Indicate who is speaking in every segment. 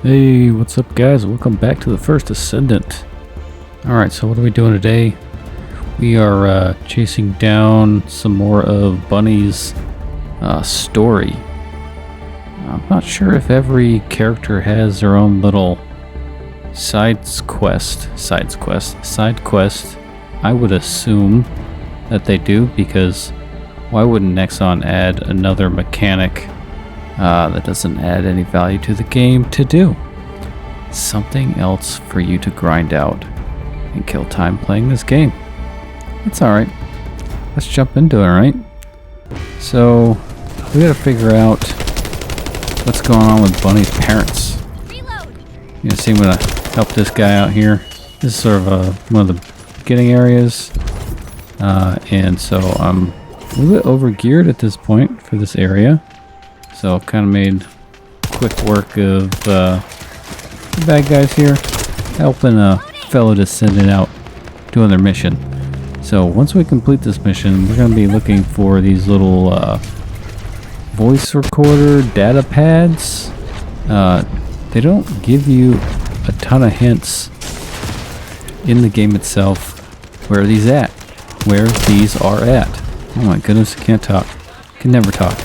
Speaker 1: Hey, what's up guys? Welcome back to the first Descendant. Alright, so what are we doing today? We are chasing down some more of Bunny's story. I'm not sure if every character has their own little side quest. I would assume that they do, because why wouldn't Nexon add another mechanic that doesn't add any value to the game to do? Something else for you to grind out and kill time playing this game. It's alright. Let's jump into it, right? So, we gotta figure out what's going on with Bunny's parents. You know, see, I'm gonna help this guy out here. This is sort of one of the beginning areas. And so I'm a little bit over geared at this point for this area. So kind of made quick work of the bad guys here, helping a fellow Descendant out doing their mission. So once we complete this mission, we're going to be looking for these little voice recorder data pads. They don't give you a ton of hints in the game itself where these are at. Oh my goodness, I can't talk. Can never talk.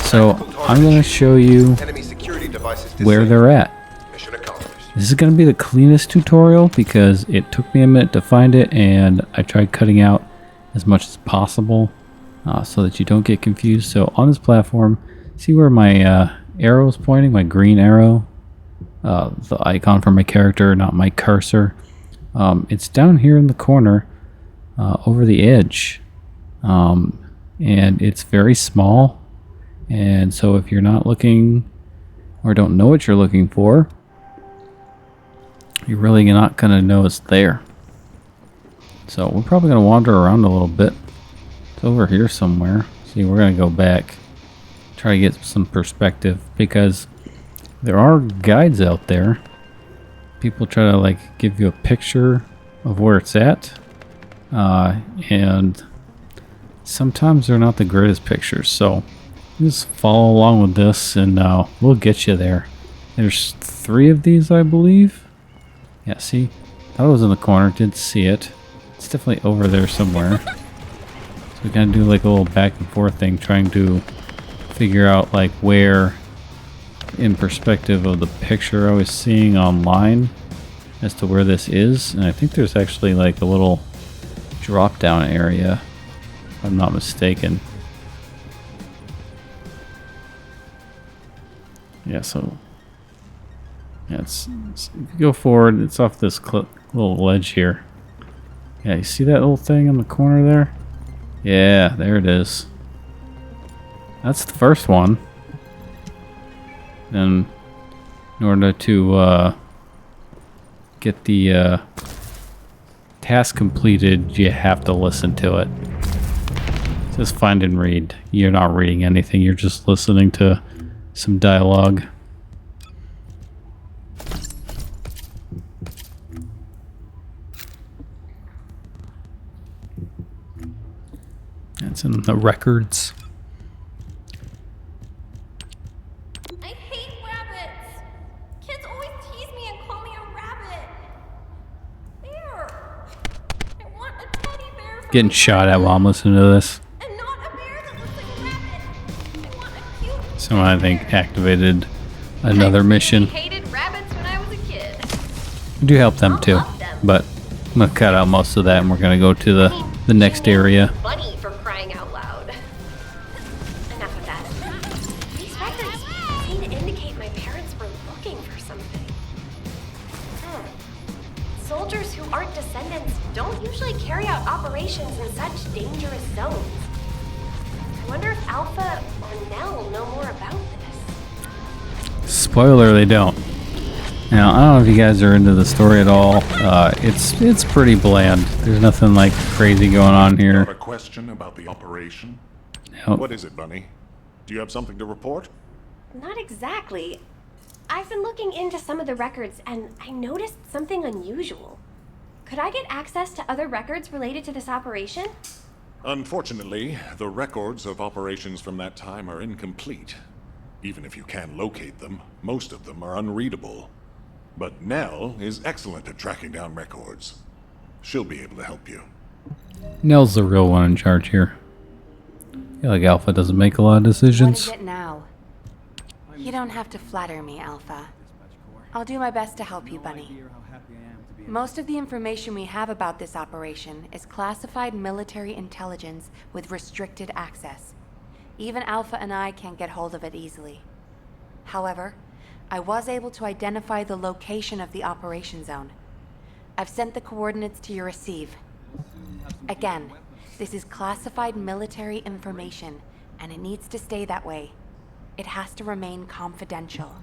Speaker 1: So I'm going to show you where they're at. This is going to be the cleanest tutorial because it took me a minute to find it, and I tried cutting out as much as possible so that you don't get confused. So on this platform, see where my arrow is pointing, my green arrow, the icon for my character, not my cursor. It's down here in the corner over the edge, and it's very small. And so if you're not looking or don't know what you're looking for, you're really not going to know it's there. So we're probably going to wander around a little bit. It's over here somewhere. See, we're going to go back, try to get some perspective, because there are guides out there. People try to like give you a picture of where it's at. And sometimes they're not the greatest pictures. So just follow along with this and we'll get you there. There's 3 of these, I believe. Yeah, see? Thought it was in the corner, didn't see it. It's definitely over there somewhere. So we kind of do like a little back and forth thing, trying to figure out like where, in perspective of the picture I was seeing online, as to where this is. And I think there's actually like a little drop down area, if I'm not mistaken. Yeah, so yeah, it's if you go forward, it's off this little ledge here. Yeah, you see that little thing in the corner there? Yeah, there it is. That's the first one. And in order to get the task completed, you have to listen to it. Just find and read. You're not reading anything, you're just listening to some dialogue. It's in the records.
Speaker 2: I hate rabbits. Kids always tease me and call me a rabbit. Bear. I want a teddy bear.
Speaker 1: Getting shot at while I'm listening to this.
Speaker 2: And not a bear that looks like a rabbit. I want a cute.
Speaker 1: Someone, I think, activated another mission.
Speaker 2: I hated rabbits when I was a kid.
Speaker 1: We do help them too, but I'm gonna cut out most of that, and we're gonna go to the next area.
Speaker 2: Bunny, for crying out loud. Enough of that. These records seem to indicate my parents were looking for something. Soldiers who aren't descendants don't usually carry out operations in such dangerous zones. I wonder if Alpha or Nell know more about this.
Speaker 1: Spoiler, they don't. Now, I don't know if you guys are into the story at all. It's pretty bland. There's nothing like crazy going on
Speaker 3: You have
Speaker 1: here.
Speaker 3: a question about the operation?
Speaker 1: Nope.
Speaker 3: What is it, Bunny? Do you have something to report?
Speaker 2: Not exactly. I've been looking into some of the records and I noticed something unusual. Could I get access to other records related to this operation?
Speaker 3: Unfortunately, the records of operations from that time are incomplete. Even if you can locate them, most of them are unreadable. But Nell is excellent at tracking down records. She'll be able to help you.
Speaker 1: Nell's the real one in charge here. I feel like Alpha doesn't make a lot of
Speaker 4: What
Speaker 1: decisions.
Speaker 4: is it now? You don't have to flatter me, Alpha. I'll do my best to help you, Bunny. Most of the information we have about this operation is classified military intelligence with restricted access. Even Alpha and I can't get hold of it easily. However, I was able to identify the location of the operation zone. I've sent the coordinates to your receive. Again, this is classified military information, and it needs to stay that way. It has to remain confidential.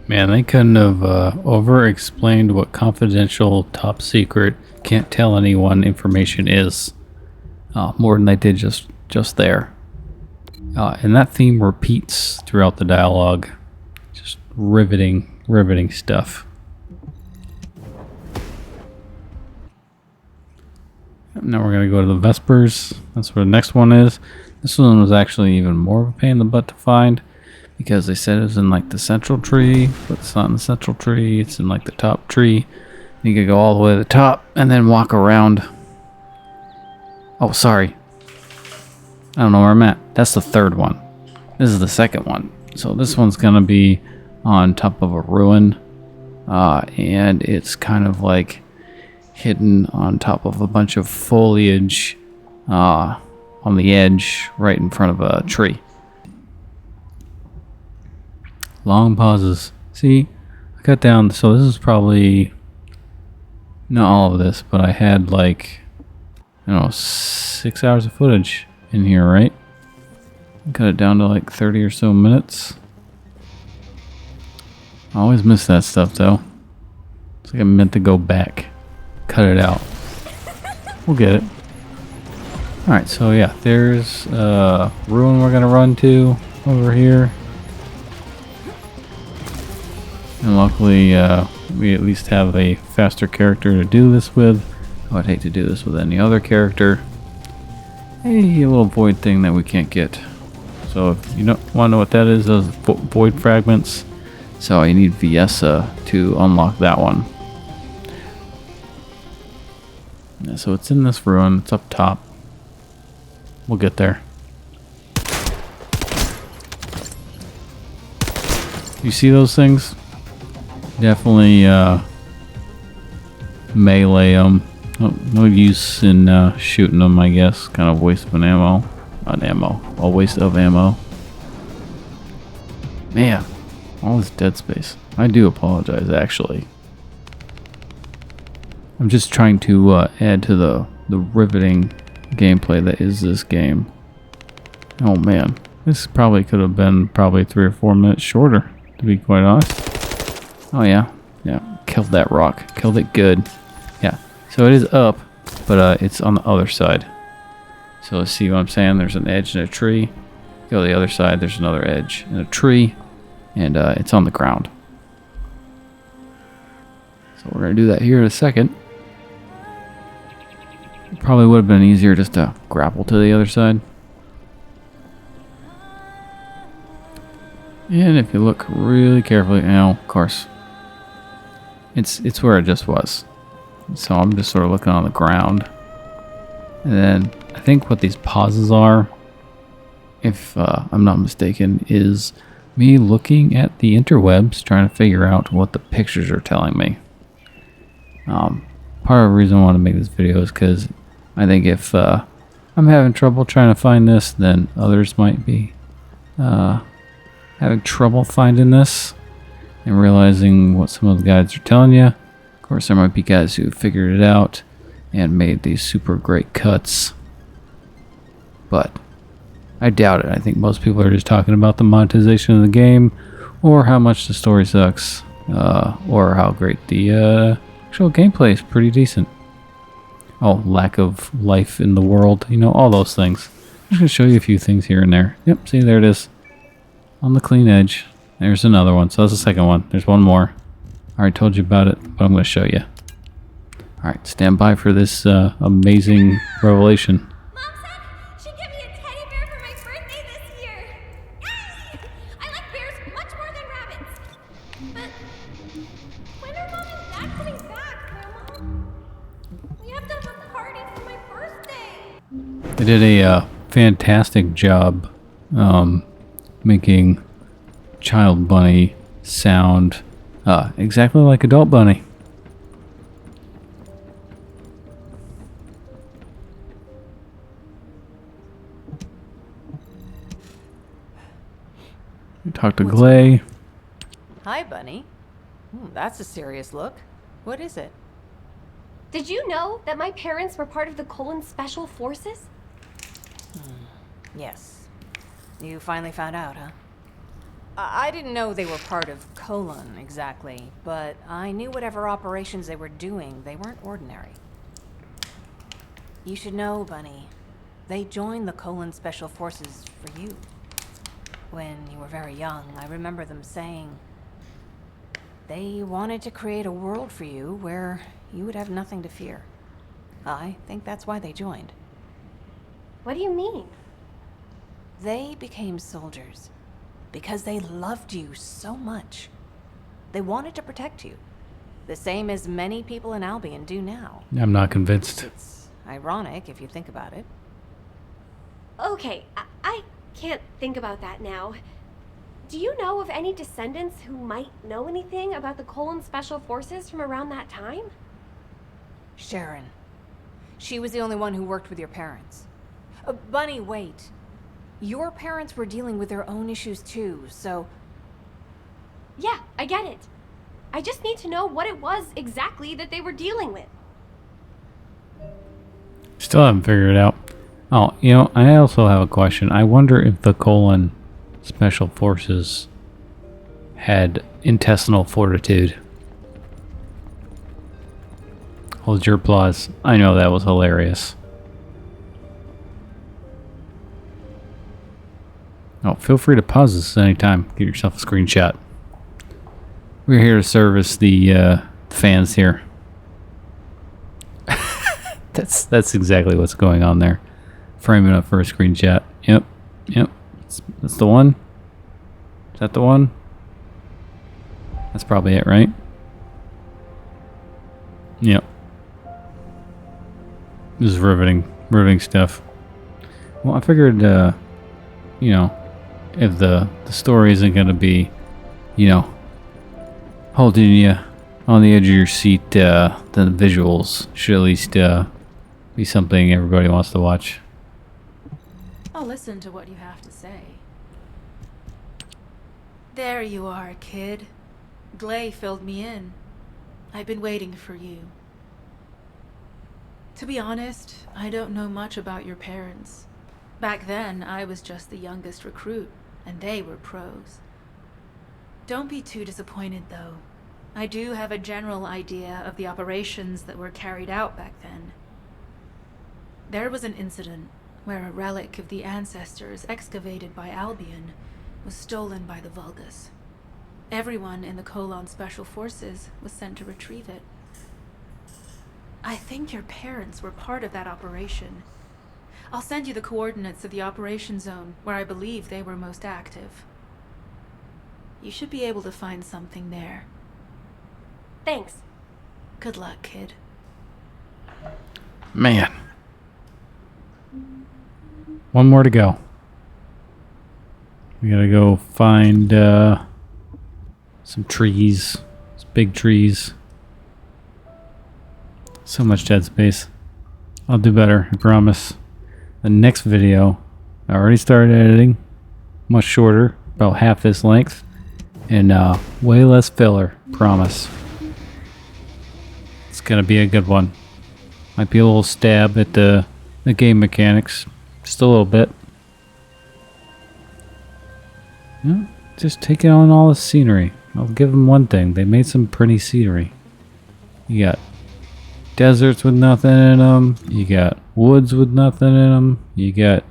Speaker 1: Man, they couldn't have over-explained what confidential, top secret, can't tell anyone information is. More than they did just there. And that theme repeats throughout the dialogue. Just riveting stuff. Now we're going to go to the Vespers. That's where the next one is. This one was actually even more of a pain in the butt to find, because they said it was in like the central tree, but it's not in the central tree, it's in like the top tree. You could go all the way to the top and then walk around. Oh, sorry. I don't know where I'm at. That's the third one. This is the second one. So this one's gonna be on top of a ruin. And it's kind of like hidden on top of a bunch of foliage on the edge right in front of a tree. Long pauses. See, I cut down, so this is probably not all of this, but I had like, I don't know, 6 hours of footage in here, right? Cut it down to like 30 or so minutes. I always miss that stuff though. It's like I meant to go back, cut it out. We'll get it. Alright, so yeah, there's a ruin we're gonna run to over here. And luckily, we at least have a faster character to do this with. I would hate to do this with any other character. A little void thing that we can't get. So if you don't want to know what that is, those void fragments. So you need Viessa to unlock that one. Yeah, so it's in this ruin. It's up top. We'll get there. You see those things? Definitely melee them. No use in shooting them, I guess. Kind of waste of an ammo. Not ammo. A waste of ammo. Man, all this dead space. I do apologize, actually. I'm just trying to add to the riveting gameplay that is this game. Oh man, this probably could have been 3 or 4 minutes shorter, to be quite honest. Oh yeah, killed that rock, killed it good. Yeah, so it is up, but it's on the other side. So let's see what I'm saying. There's an edge in a tree. Go to the other side, there's another edge in a tree, and it's on the ground. So we're gonna do that here in a second. Probably would have been easier just to grapple to the other side. And if you look really carefully, now of course, it's where it just was. So I'm just sort of looking on the ground. And then I think what these pauses are, if I'm not mistaken, is me looking at the interwebs trying to figure out what the pictures are telling me. Part of the reason I want to make this video is because I think if I'm having trouble trying to find this, then others might be having trouble finding this and realizing what some of the guides are telling you. Of course, there might be guys who figured it out and made these super great cuts, but I doubt it. I think most people are just talking about the monetization of the game, or how much the story sucks, or how great the actual gameplay is. Pretty decent. Oh, lack of life in the world, you know, all those things. I'm just going to show you a few things here and there. Yep, see, there it is. On the clean edge. There's another one. So that's the second one. There's one more. I already told you about it, but I'm going to show you. Alright, stand by for this amazing revelation.
Speaker 2: Mom said she'd get me a teddy bear for my birthday this year. Yay! I But when are Mom and Dad coming back, Grandma? We have to have a party for my birthday.
Speaker 1: They did a fantastic job making Child Bunny sound exactly like Adult Bunny. We talked to Glay.
Speaker 5: Hi, Bunny. That's a serious look. What is it?
Speaker 2: Did you know that my parents were part of the Colon Special Forces?
Speaker 5: Yes. You finally found out, huh? I didn't know they were part of Colon exactly, but I knew whatever operations they were doing, they weren't ordinary. You should know, Bunny. They joined the Colon Special Forces for you. When you were very young, I remember them saying they wanted to create a world for you where you would have nothing to fear. I think that's why they joined.
Speaker 2: What do you mean?
Speaker 5: They became soldiers because they loved you so much. They wanted to protect you, the same as many people in Albion do now.
Speaker 1: I'm not convinced.
Speaker 5: It's ironic if you think about it.
Speaker 2: Okay, I can't think about that now. Do you know of any descendants who might know anything about the Colon Special Forces from around that time?
Speaker 5: Sharon. She was the only one who worked with your parents. Bunny, wait. Your parents were dealing with their own issues too, so...
Speaker 2: Yeah, I get it. I just need to know what it was exactly that they were dealing with.
Speaker 1: Still haven't figured it out. Oh, you know, I also have a question. I wonder if the Colon Special Forces had intestinal fortitude. Hold your applause. I know that was hilarious. Oh, feel free to pause this anytime. Get yourself a screenshot. We're here to service the fans here. That's exactly what's going on there. Framing up for a screenshot. Yep. That's the one. Is that the one? That's probably it, right? Yep. This is riveting stuff. Well, I figured, you know, if the story isn't going to be, you know, holding you on the edge of your seat, then the visuals should at least be something everybody wants to watch.
Speaker 6: I'll listen to what you have to say. There you are, kid. Glay filled me in. I've been waiting for you. To be honest, I don't know much about your parents. Back then, I was just the youngest recruit, and they were pros. Don't be too disappointed, though. I do have a general idea of the operations that were carried out back then. There was an incident where a relic of the ancestors excavated by Albion was stolen by the Vulgus. Everyone in the Colon Special Forces was sent to retrieve it. I think your parents were part of that operation. I'll send you the coordinates of the operation zone where I believe they were most active. You should be able to find something there.
Speaker 2: Thanks.
Speaker 6: Good luck, kid.
Speaker 1: Man. One more to go. We gotta go find some trees. Some big trees. So much dead space. I'll do better, I promise. The next video, I already started editing. Much shorter, about half this length. And way less filler, promise. It's gonna be a good one. Might be a little stab at the game mechanics. Just a little bit. Yeah, just taking on all the scenery. I'll give them one thing. They made some pretty scenery. You got deserts with nothing in them. You got woods with nothing in them. You got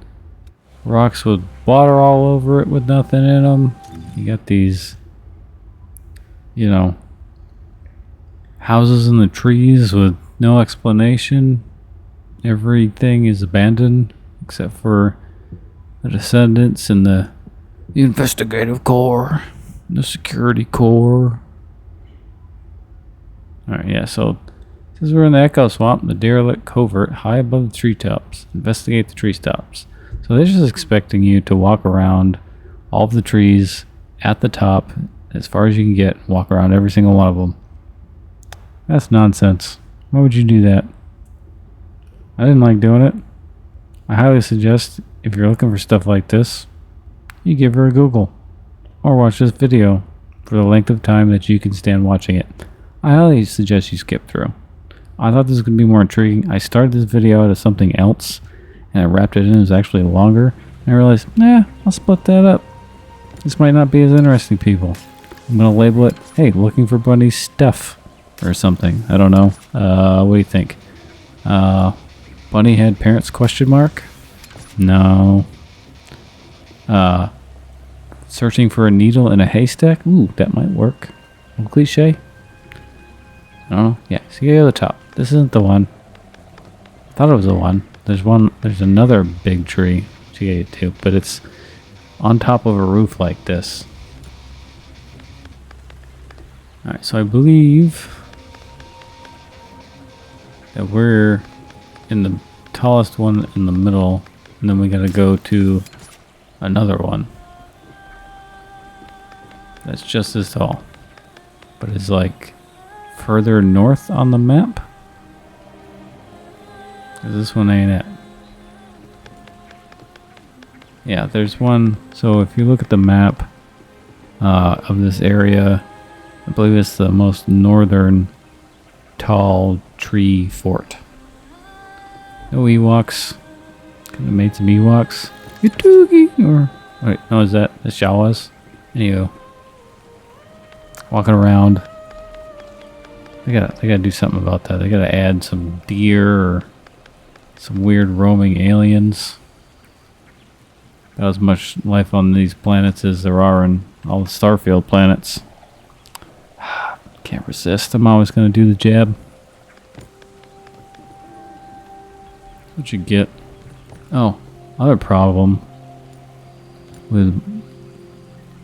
Speaker 1: rocks with water all over it with nothing in them. You got these, you know, houses in the trees with no explanation. Everything is abandoned except for the Descendants and the investigative corps. The security core. Alright, yeah, so since we're in the Echo Swamp, the derelict covert high above the treetops. Investigate the tree stops. So they're just expecting you to walk around all of the trees at the top as far as you can get, walk around every single one of them. That's nonsense. Why would you do that? I didn't like doing it. I highly suggest, if you're looking for stuff like this, you give her a Google. Or watch this video for the length of time that you can stand watching it. I highly suggest you skip through. I thought this was going to be more intriguing. I started this video out of something else, and I wrapped it in. It was actually longer. And I realized, I'll split that up. This might not be as interesting, people. I'm going to label it, hey, looking for Bunny's stuff. Or something. I don't know. What do you think? Bunny had parents, question mark? No. Searching for a needle in a haystack? Ooh, that might work. A little cliche. I don't know. Yeah, see at the top. This isn't the one. I thought it was the one. There's another big tree to get to, but it's on top of a roof like this. Alright, so I believe that we're in the tallest one in the middle, and then we gotta go to another one that's just as tall, but it's like further north on the map. 'Cause this one ain't it. Yeah, there's one. So if you look at the map of this area, I believe it's the most northern tall tree fort. No Ewoks. Could have made some Ewoks. Yutoogie! Or wait, no, is that the Shawas? Anywho, walking around. They gotta do something about that. They gotta add some deer or some weird roaming aliens. About as much life on these planets as there are in all the Starfield planets. Can't resist. I'm always gonna do the jab. What'd you get? Oh, other problem with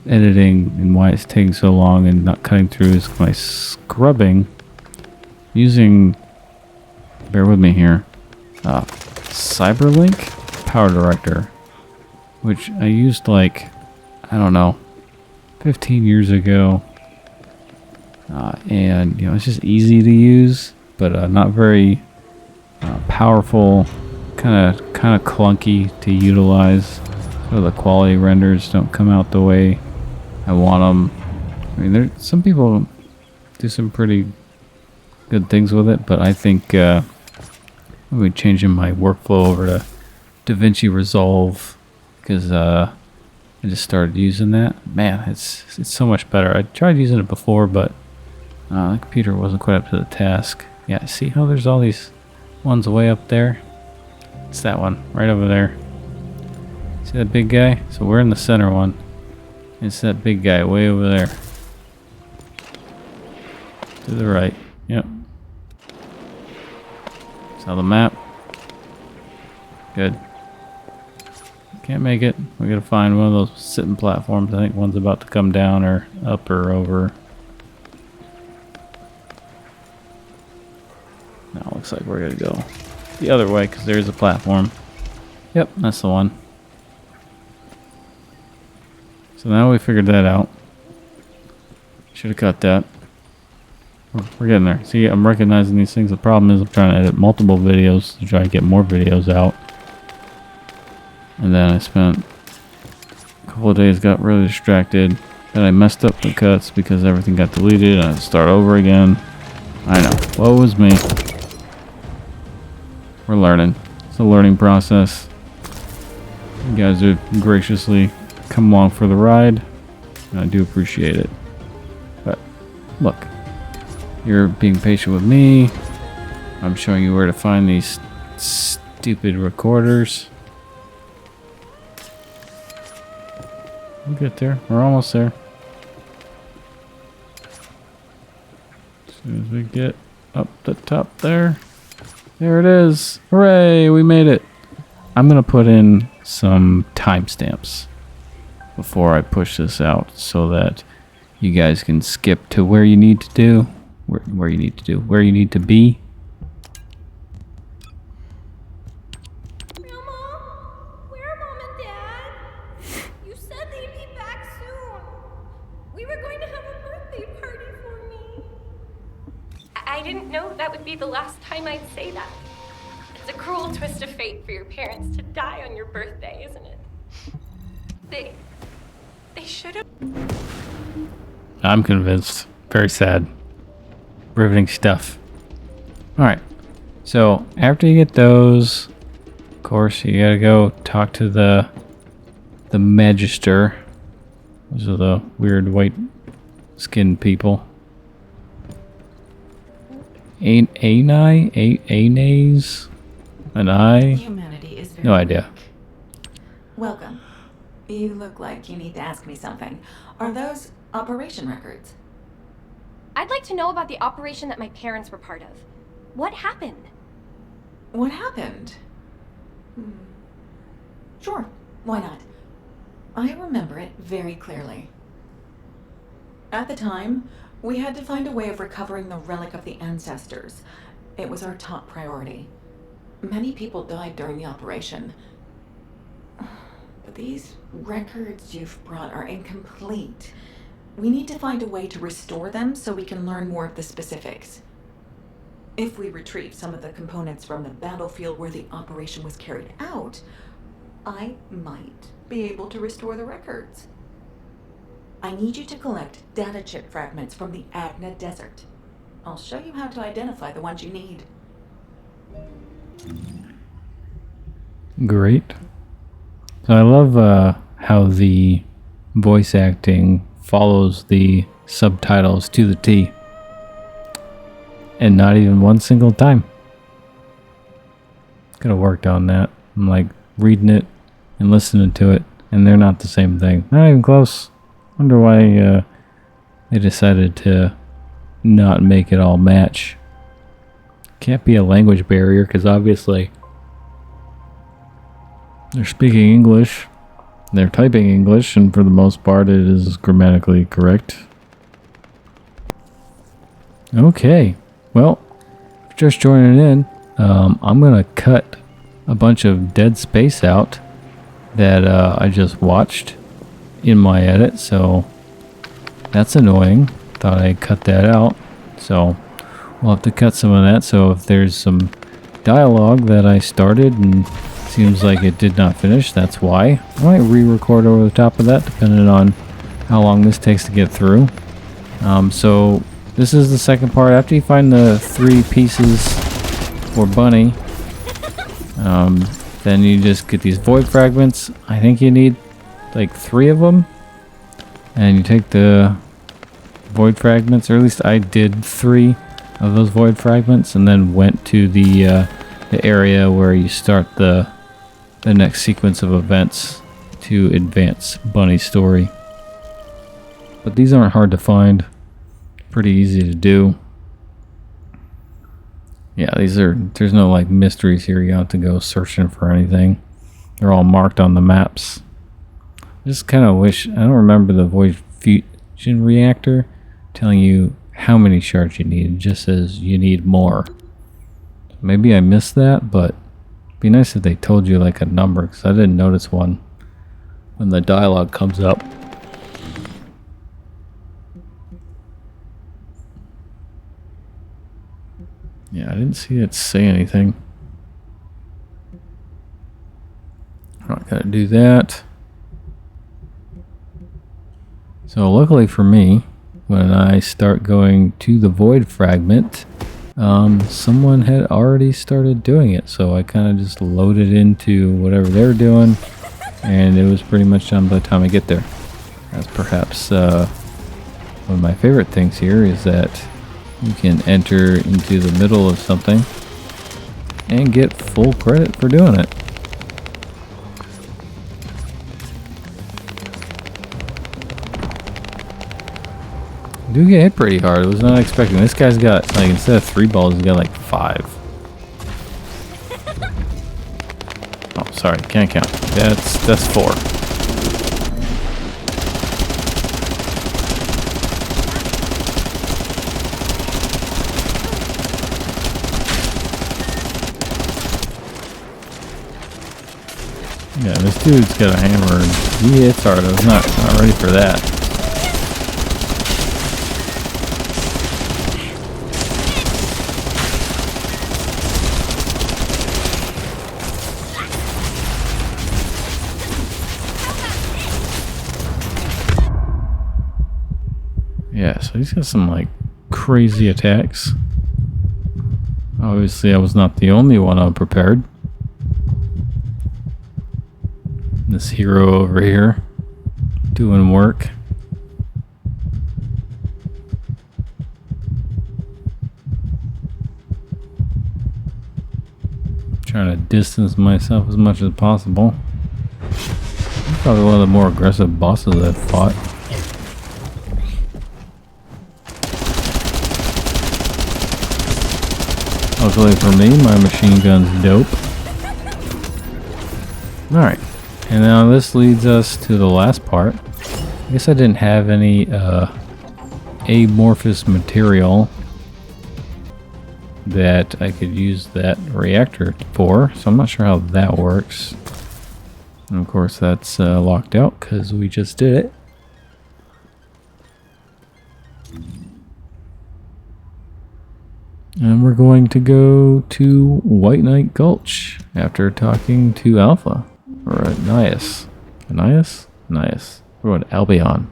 Speaker 1: editing and why it's taking so long and not cutting through is my scrubbing using, bear with me here, Cyberlink Power Director, which I used like, I don't know, 15 years ago. And you know, it's just easy to use, but not very powerful, kind of clunky to utilize. So the quality renders don't come out the way I want them. I mean, some people do some pretty good things with it, but I think I'm gonna be changing my workflow over to DaVinci Resolve because I just started using that. Man, it's so much better. I tried using it before, but the computer wasn't quite up to the task. Yeah, see how there's all these ones way up there? It's that one, right over there. See that big guy? So we're in the center one. It's that big guy way over there. To the right. Yep. Saw the map. Good. Can't make it. We gotta find one of those sitting platforms. I think one's about to come down or up or over. Now it looks like we're gonna go the other way because there's a platform. Yep, that's the one. So now we figured that out. Should have cut that. We're getting there. See, I'm recognizing these things. The problem is I'm trying to edit multiple videos to try to get more videos out. And then I spent a couple of days, got really distracted. Then I messed up the cuts because everything got deleted and I had to start over again. I know. Woe is me. We're learning. It's a learning process. You guys have graciously come along for the ride, and I do appreciate it. But look, you're being patient with me. I'm showing you where to find these stupid recorders. We'll get there. We're almost there. As soon as we get up the top there. There it is. Hooray, we made it. I'm gonna put in some timestamps before I push this out so that you guys can skip to where you need to do, where you need to be.
Speaker 2: Grandma, where are Mom and Dad? You said they'd be back soon. We were going to have a birthday party for me. I didn't know that would be the last time I'd say that. It's a cruel twist of fate for your parents to die on your birthday, isn't it? They should have.
Speaker 1: I'm convinced. Very sad. Riveting stuff. Alright. So, after you get those, of course, you gotta go talk to the Magister. Those are the weird white skinned people. Anays? An eye?
Speaker 7: Humanity is very
Speaker 1: No idea.
Speaker 7: weak. Welcome. You look like you need to ask me something. Are those operation records?
Speaker 2: I'd like to know about the operation that my parents were part of. What happened?
Speaker 7: What happened? Sure, why not? I remember it very clearly. At the time, we had to find a way of recovering the relic of the ancestors. It was our top priority. Many people died during the operation. But these records you've brought are incomplete. We need to find a way to restore them so we can learn more of the specifics. If we retrieve some of the components from the battlefield where the operation was carried out, I might be able to restore the records. I need you to collect data chip fragments from the Agna Desert. I'll show you how to identify the ones you need.
Speaker 1: Great. So I love how the voice acting follows the subtitles to the T. And not even one single time. Could have worked on that. I'm like reading it and listening to it, and they're not the same thing. Not even close. Wonder why they decided to not make it all match. Can't be a language barrier, because obviously they're speaking English, they're typing English, and for the most part it is grammatically correct. Okay, well, just joining in, I'm gonna cut a bunch of dead space out that I just watched in my edit, so that's annoying. Thought I'd cut that out, so we'll have to cut some of that. So if there's some dialogue that I started and seems like it did not finish, that's why. I might re-record over the top of that depending on how long this takes to get through. So this is the second part. After you find the 3 pieces for Bunny, then you just get these void fragments. I think you need like 3 of them, and you take the void fragments, or at least I did 3 of those void fragments, and then went to the area where you start the next sequence of events to advance Bunny's story. But these aren't hard to find, pretty easy to do. Yeah, there's no like mysteries here. You don't have to go searching for anything. They're all marked on the maps. Just kind of wish, I don't remember the void fusion reactor telling you how many shards you need. It just says you need more. Maybe I missed that, but it'd be nice if they told you like a number, because I didn't notice one when the dialogue comes up. Yeah, I didn't see it say anything. I'm not gonna do that. So luckily for me, when I start going to the void fragment, someone had already started doing it, so I kind of just loaded into whatever they were doing, and it was pretty much done by the time I get there. That's perhaps one of my favorite things here, is that you can enter into the middle of something and get full credit for doing it. Do get hit pretty hard. I was not expecting. This guy's got, like, instead of 3 balls, he's got like 5. Oh, sorry, can't count. That's 4. Yeah, this dude's got a hammer and he hits hard. I was not ready for that. Yeah, so he's got some like crazy attacks. Obviously, I was not the only one unprepared. This hero over here doing work. Trying to distance myself as much as possible. He's probably one of the more aggressive bosses I've fought. Luckily for me, my machine gun's dope. Alright, and now this leads us to the last part. I guess I didn't have any amorphous material that I could use that reactor for, so I'm not sure how that works. And of course that's locked out because we just did it. And we're going to go to White Knight Gulch after talking to Alpha. Or Nias. Nias? Nias. We're going to Albion.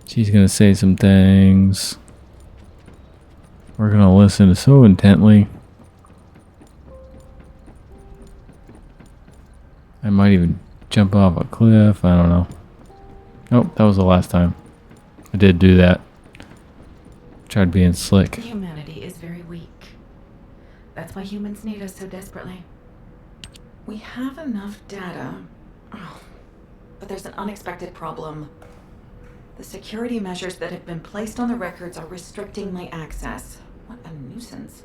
Speaker 1: She's going to say some things. We're going to listen so intently. I might even jump off a cliff. I don't know. Oh, that was the last time. I did do that. Tried being slick.
Speaker 7: Humanity is very weak. That's why humans need us so desperately. We have enough data. Oh, but there's an unexpected problem. The security measures that have been placed on the records are restricting my access. What a nuisance.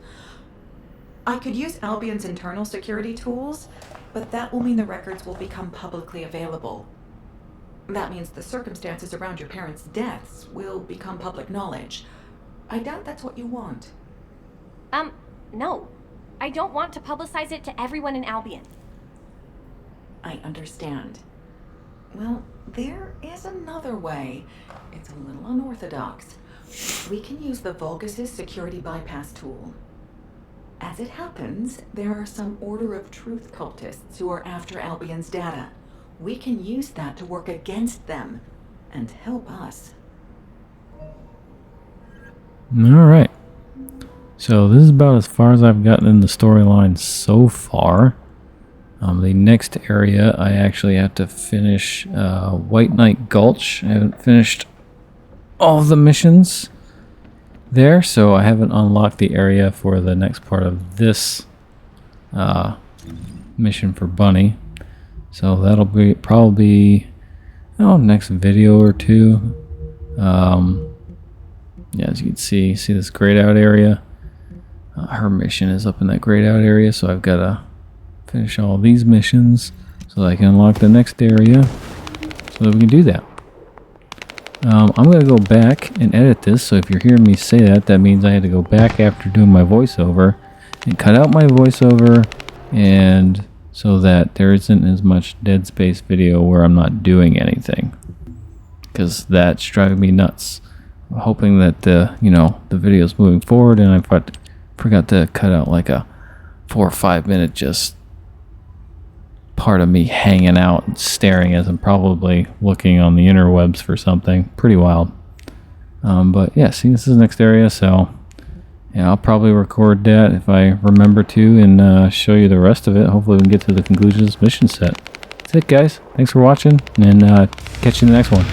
Speaker 7: I could use Albion's internal security tools, but that will mean the records will become publicly available. That means the circumstances around your parents' deaths will become public knowledge. I doubt that's what you want.
Speaker 2: No. I don't want to publicize it to everyone in Albion.
Speaker 7: I understand. Well, there is another way. It's a little unorthodox. We can use the Vulgus' security bypass tool. As it happens, there are some Order of Truth cultists who are after Albion's data. We can use that to work against them and help us.
Speaker 1: Alright. So this is about as far as I've gotten in the storyline so far. The next area I actually have to finish White Knight Gulch. I haven't finished all of the missions there, so I haven't unlocked the area for the next part of this mission for Bunny. So that'll be probably next video or two. Yeah, as you can see this grayed out area. Her mission is up in that grayed out area, so I've got to finish all these missions so that I can unlock the next area so that we can do that. I'm going to go back and edit this, so if you're hearing me say that, that means I had to go back after doing my voiceover and cut out my voiceover, and so that there isn't as much dead space video where I'm not doing anything, because that's driving me nuts. I'm hoping that the video's moving forward, and I forgot to cut out like a 4 or 5 minute just part of me hanging out and staring as I'm probably looking on the interwebs for something. Pretty wild. But yeah, see, this is the next area, so yeah, I'll probably record that if I remember to and show you the rest of it. Hopefully we can get to the conclusion of this mission set. That's it, guys. Thanks for watching, and catch you in the next one.